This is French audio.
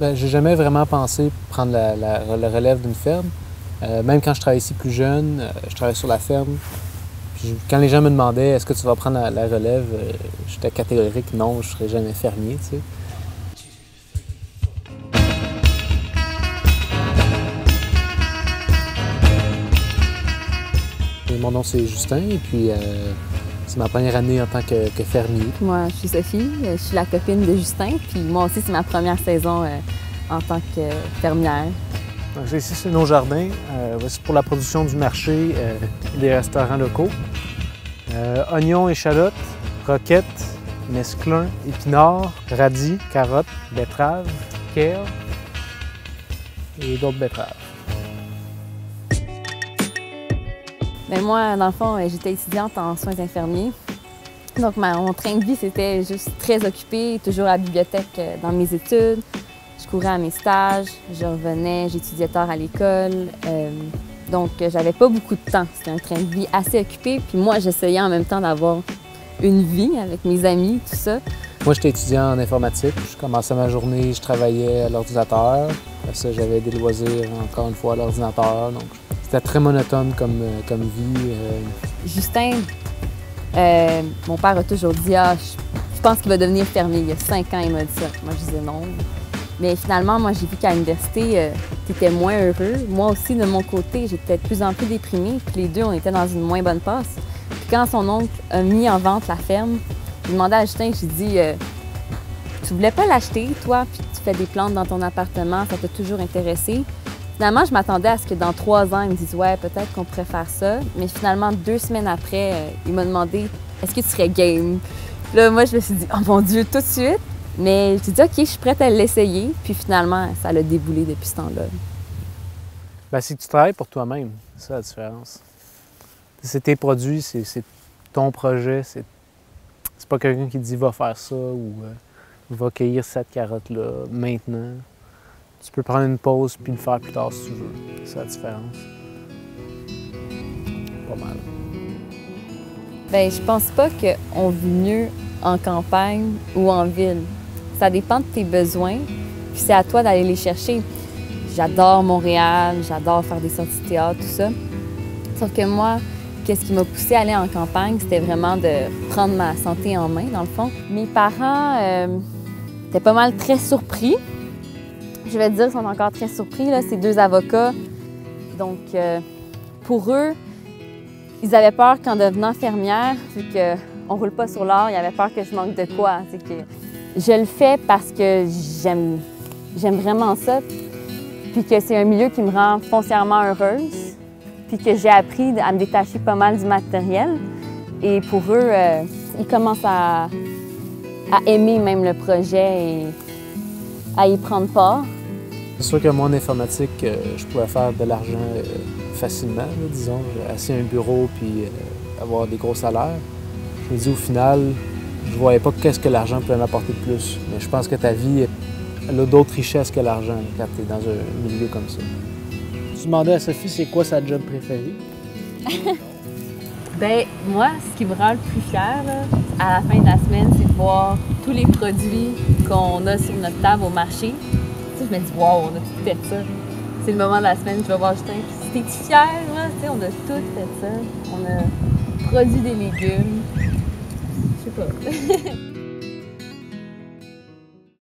Ben, j'ai jamais vraiment pensé prendre la relève d'une ferme. Même quand je travaillais ici plus jeune, je travaillais sur la ferme. Puis quand les gens me demandaient est-ce que tu vas prendre la relève, j'étais catégorique non, je ne serais jamais fermier, tu sais. Et mon nom c'est Justin et puis c'est ma première année en tant que fermier. Moi, je suis Sophie, je suis la copine de Justin, puis moi aussi c'est ma première saison en tant que fermière. Donc, ici, c'est nos jardins. Voici pour la production du marché des restaurants locaux. Oignons, échalotes, roquettes, mesclun, épinards, radis, carottes, betteraves, kale et d'autres betteraves. Mais moi, dans le fond, j'étais étudiante en soins infirmiers. Donc, mon train de vie, c'était juste très occupé, toujours à la bibliothèque dans mes études. Je courais à mes stages, je revenais, j'étudiais tard à l'école. Donc, j'avais pas beaucoup de temps. C'était un train de vie assez occupé. Puis moi, j'essayais en même temps d'avoir une vie avec mes amis, tout ça. Moi, j'étais étudiant en informatique. Je commençais ma journée, je travaillais à l'ordinateur. Après ça, j'avais des loisirs, encore une fois, à l'ordinateur. Donc, c'était très monotone comme vie. Justin, mon père a toujours dit « Ah, je pense qu'il va devenir fermier. » Il y a 5 ans, il m'a dit ça. Moi, je disais non. Mais finalement, moi, j'ai vu qu'à l'université, tu étais moins heureux. Moi aussi, de mon côté, j'étais de plus en plus déprimée. Puis les deux, on était dans une moins bonne passe. Puis quand son oncle a mis en vente la ferme, j'ai demandé à Justin, j'ai dit tu voulais pas l'acheter, toi, puis tu fais des plantes dans ton appartement, ça t'a toujours intéressé. Finalement, je m'attendais à ce que dans 3 ans, il me dise ouais, peut-être qu'on pourrait faire ça. Mais finalement, 2 semaines après, il m'a demandé est-ce que tu serais game? Là, moi, je me suis dit oh mon Dieu, tout de suite. Mais j'ai dit, OK, je suis prête à l'essayer. Puis finalement, ça l'a déboulé depuis ce temps-là. Bien, c'est que tu travailles pour toi-même. C'est ça la différence. C'est tes produits, c'est ton projet. C'est pas quelqu'un qui te dit va faire ça ou va cueillir cette carotte-là maintenant. Tu peux prendre une pause puis le faire plus tard si tu veux. C'est la différence. Pas mal. Bien, je pense pas qu'on vit mieux en campagne ou en ville. Ça dépend de tes besoins, puis c'est à toi d'aller les chercher. J'adore Montréal, j'adore faire des sorties de théâtre, tout ça. Sauf que moi, qu'est-ce qui m'a poussée à aller en campagne, c'était vraiment de prendre ma santé en main, dans le fond. Mes parents étaient pas mal très surpris. Je vais te dire, ils sont encore très surpris. C'est 2 avocats. Donc, pour eux, ils avaient peur qu'en devenant fermière, vu qu'on roule pas sur l'or, ils avaient peur que je manque de quoi. Je le fais parce que j'aime vraiment ça, puis que c'est un milieu qui me rend foncièrement heureuse, puis que j'ai appris à me détacher pas mal du matériel. Et pour eux, ils commencent à aimer même le projet et à y prendre part. C'est sûr que moi, en informatique, je pouvais faire de l'argent facilement, là, disons, assis à un bureau puis avoir des gros salaires. Je me dis au final, je voyais pas qu'est-ce que l'argent pouvait m'apporter de plus. Mais je pense que ta vie, elle a d'autres richesses que l'argent quand tu es dans un milieu comme ça. Tu demandais à Sophie c'est quoi sa job préférée? Bien, moi, ce qui me rend le plus fière à la fin de la semaine, c'est de voir tous les produits qu'on a sur notre table au marché. Tu sais, je me dis, wow, on a tout fait ça. C'est le moment de la semaine, je vais voir Justin. T'es-tu fière, là? Tu sais, on a tout fait ça. On a produit des légumes. Je sais pas.